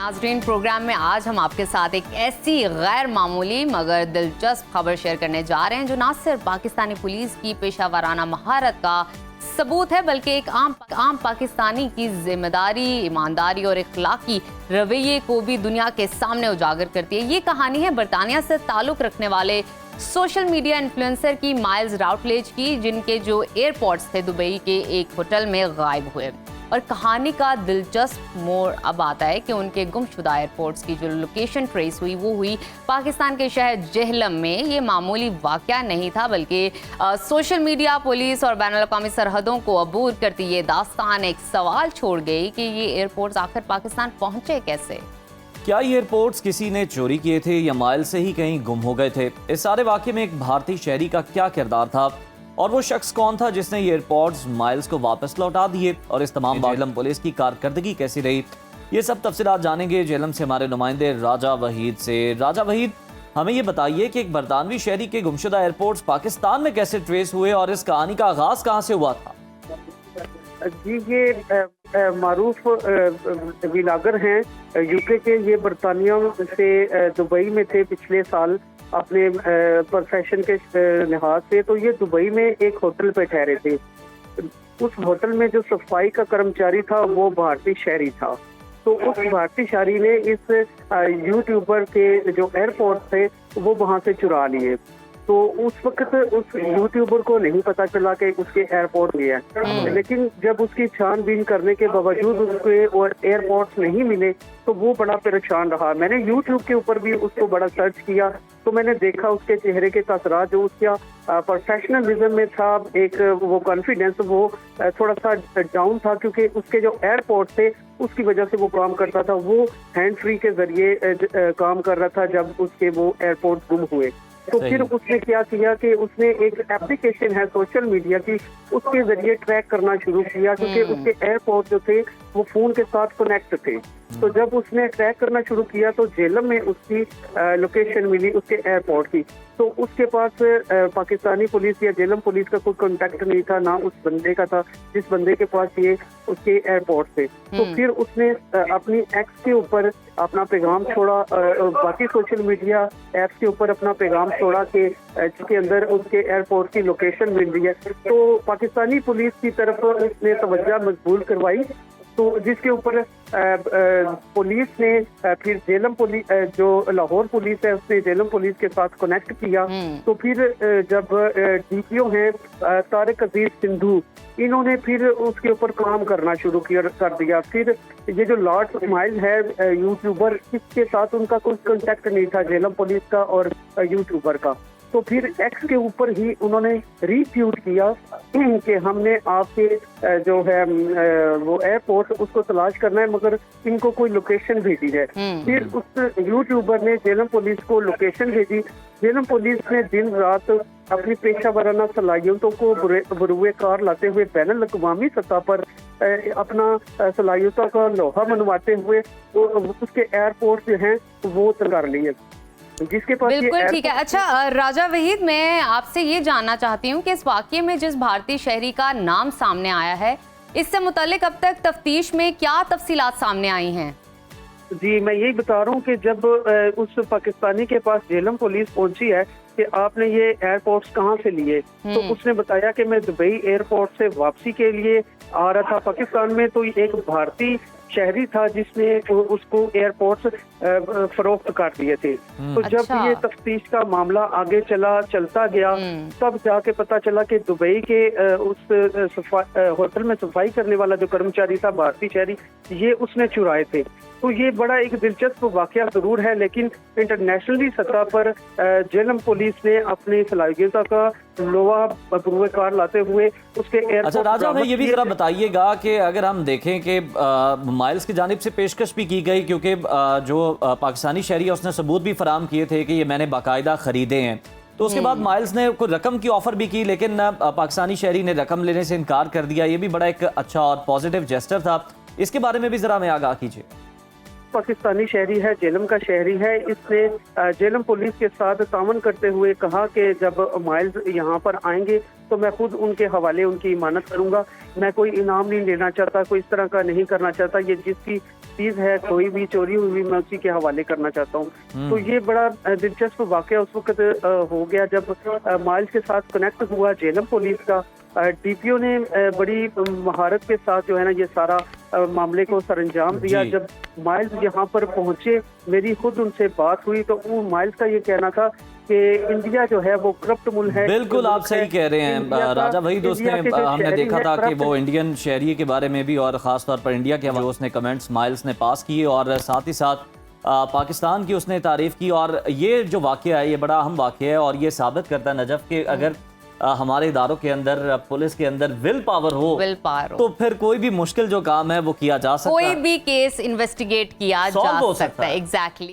नाज़रीन, प्रोग्राम में आज हम आपके साथ एक ऐसी गैर मामूली मगर दिलचस्प खबर शेयर करने जा रहे हैं जो ना सिर्फ पाकिस्तानी पुलिस की पेशा वराना महारत का सबूत है बल्कि एक आम पाकिस्तानी की जिम्मेदारी, ईमानदारी और इखलाकी रवैये को भी दुनिया के सामने उजागर करती है। ये कहानी है बरतानिया से ताल्लुक़ रखने वाले सोशल मीडिया इन्फ्लुएंसर की, माइल्स राउटलेज की, जिनके जो एयरपोर्ट्स थे दुबई के एक होटल में गायब हुए। और कहानी का दिलचस्प मोड़ अब आता है कि उनके गुमशुदा एयरपोर्ट्स की जो लोकेशन ट्रेस हुई वो हुई पाकिस्तान के शहर जेहलम में। ये मामूली वाक़या नहीं था बल्कि सोशल मीडिया, पुलिस और बैनुल-अक़वामी सरहदों को अबूर करती ये दास्तान एक सवाल छोड़ गई कि ये एयरपोर्ट्स आखिर पाकिस्तान पहुंचे कैसे। क्या ये एयरपोर्ट्स किसी ने चोरी किए थे या माइल से ही कहीं गुम हो गए थे? इस सारे वाक़े में एक भारतीय शहरी का क्या किरदार था और वो शख्स कौन था जिसने ये एयरपोर्ट्स माइल्स को वापस लौटा दिए, और इस तमाम जेहलम पुलिस की कारकर्दगी कैसी रही, ये सब तफसीलात जानेंगे जेहलम से हमारे नुमाइंदे राजा वहीद से। राजा वहीद, हमें ये बताइए कि एक बरतानवी शहरी के गुमशुदा एयरपोर्ट्स पाकिस्तान में कैसे ट्रेस हुए और इस कहानी का आगाज कहाँ से हुआ था? जी, ये मारूफ व्लॉगर हैं यूके के। ये बरतानिया से दुबई में थे पिछले साल अपने प्रोफेशन के लिहाज से। तो ये दुबई में एक होटल पे ठहरे थे। उस होटल में जो सफाई का कर्मचारी था वो भारतीय शहरी था। तो उस भारतीय शहरी ने इस यूट्यूबर के जो एयरपोर्ट थे वो वहाँ से चुरा लिए। तो उस वक्त उस यूट्यूबर को नहीं पता चला कि उसके एयरपोर्ट गया है, लेकिन जब उसकी छानबीन करने के बावजूद उसके और एयरपोर्ट्स नहीं मिले तो वो बड़ा परेशान रहा। मैंने यूट्यूब के ऊपर भी उसको बड़ा सर्च किया तो मैंने देखा उसके चेहरे के तासरात, जो उसका प्रोफेशनलिज्म में था, एक वो कॉन्फिडेंस वो थोड़ा सा डाउन था, क्योंकि उसके जो एयरपोर्ट थे उसकी वजह से वो काम करता था। वो हैंड फ्री के जरिए काम कर रहा था जब उसके वो एयरपोर्ट गुम हुए। तो फिर उसने क्या किया कि उसने एक एप्लीकेशन है सोशल मीडिया की, उसके जरिए ट्रैक करना शुरू किया, क्योंकि उसके एयरपोर्ट जो थे वो फोन के साथ कनेक्ट थे। तो जब उसने ट्रैक करना शुरू किया तो जेहलम में उसकी लोकेशन मिली उसके एयरपोर्ट की। तो उसके पास पाकिस्तानी पुलिस या जेहलम पुलिस का कोई कांटेक्ट नहीं था, ना उस बंदे का था जिस बंदे के पास ये उसके एयरपोर्ट थे। तो फिर उसने अपनी एक्स के ऊपर अपना पैगाम छोड़ा, बाकी सोशल मीडिया ऐप्स के ऊपर अपना पैगाम छोड़ा कि जिसके अंदर उसके एयरपोर्ट की लोकेशन मिल रही है। तो पाकिस्तानी पुलिस की तरफ उसने तवज्जो मजबूर करवाई, तो जिसके ऊपर पुलिस ने फिर जेहलम पुलिस, जो लाहौर पुलिस है, उसने जेहलम पुलिस के साथ कनेक्ट किया। तो फिर जब डीपीओ हैं तारिक अजीज सिंधु, इन्होंने फिर उसके ऊपर काम करना शुरू कर दिया। फिर ये जो लॉर्ड स्माइल है यूट्यूबर, इसके साथ उनका कोई कांटेक्ट नहीं था जेहलम पुलिस का और यूट्यूबर का। तो फिर एक्स के ऊपर ही उन्होंने रीट्वीट किया कि हमने आपके जो है वो एयरपोर्ट उसको तलाश करना है, मगर इनको कोई लोकेशन भेजी है। फिर उस यूट्यूबर ने जेहलम पुलिस को लोकेशन भेजी। जेहलम पुलिस ने दिन रात अपनी पेशा वराना सलाहियतों को बरूए कार लाते हुए बैनुल-अक़वामी सतह पर अपना सलाहियतों का लोहा मनवाते हुए उसके एयरपोर्ट जो हैं वो कर लिए, जिसके पास बिल्कुल ठीक है। अच्छा राजा वहीद, मैं आपसे ये जानना चाहती हूँ कि इस वाकये में जिस भारतीय शहरी का नाम सामने आया है, इससे मुतालिक अब तक तफ्तीश में क्या तफसीलात सामने आई हैं? जी, मैं यही बता रहा हूँ कि जब उस पाकिस्तानी के पास जेहलम पुलिस पहुंची है कि आपने ये एयरपोर्ट्स कहाँ से लिए, तो उसने बताया कि मैं दुबई एयरपोर्ट से वापसी के लिए आ रहा था पाकिस्तान में। तो एक भारतीय शहरी था जिसने उसको एयरपोर्ट्स फरोख्त कर दिए थे। तो जब ये तफ्तीश का मामला आगे चलता गया तब जाके पता चला कि दुबई के उस होटल में सफाई करने वाला जो कर्मचारी था भारतीय शहरी, ये उसने चुराए थे। तो ये बड़ा एक दिलचस्प वाकया जरूर है, लेकिन इंटरनेशनली सतह पर जेहलम पुलिस ने अपनी सलाहियतों का लोहा बरूए कार लाते हुए उसके एयरपोर्ट। अच्छा राजा, हमें ये भी जरा बताइएगा कि अगर हम देखें कि माइल्स की जानिब से पेशकश भी की गई, क्योंकि जो पाकिस्तानी शहरी है उसने सबूत भी फराम किए थे कि ये मैंने बाकायदा खरीदे हैं, तो उसके बाद माइल्स ने कोई रकम की ऑफर भी की, लेकिन पाकिस्तानी शहरी ने रकम लेने से इनकार कर दिया। ये भी बड़ा एक अच्छा और पॉजिटिव जेस्टर था, इसके बारे में भी जरा हमें आगाह कीजिए। पाकिस्तानी शहरी है, जेहलम का शहरी है। इसने जेहलम पुलिस के साथ तामन करते हुए कहा कि जब माइल्स यहाँ पर आएंगे तो मैं खुद उनके हवाले उनकी इमानत करूंगा। मैं कोई इनाम नहीं लेना चाहता, कोई इस तरह का नहीं करना चाहता। ये जिसकी चीज है, कोई भी चोरी हुई मैं उसी के हवाले करना चाहता हूँ। तो ये बड़ा दिलचस्प वाकया उस वक्त हो गया जब माइल्स के साथ कनेक्ट हुआ जेलम पुलिस का। डीपीओ ने बड़ी महारत के साथ जो है ना ये सारा मामले को सरंजाम दिया। जी। जब माइल्स यहाँ पर पहुंचे, मेरी खुद उनसे बात हुई तो वो माइल्स का ये कहना था कि इंडिया जो है वो करप्ट मुल्क है। बिल्कुल आप सही कह रहे हैं राजा भाई। दोस्त ने हमने देखा था कि वो इंडियन शहरी के बारे में भी और ख़ास तौर पर इंडिया के हवाले उसने कमेंट्स माइल्स ने पास किए और साथ ही साथ पाकिस्तान की उसने तारीफ की। और ये जो वाक़या है ये बड़ा अहम वाक़या है और ये साबित करता है नजफ कि अगर हमारे इदारों के अंदर पुलिस के अंदर विल पावर हो तो फिर कोई भी मुश्किल जो काम है वो किया जा सकता है, कोई भी केस इन्वेस्टिगेट किया जा सकता है। एग्जैक्टली।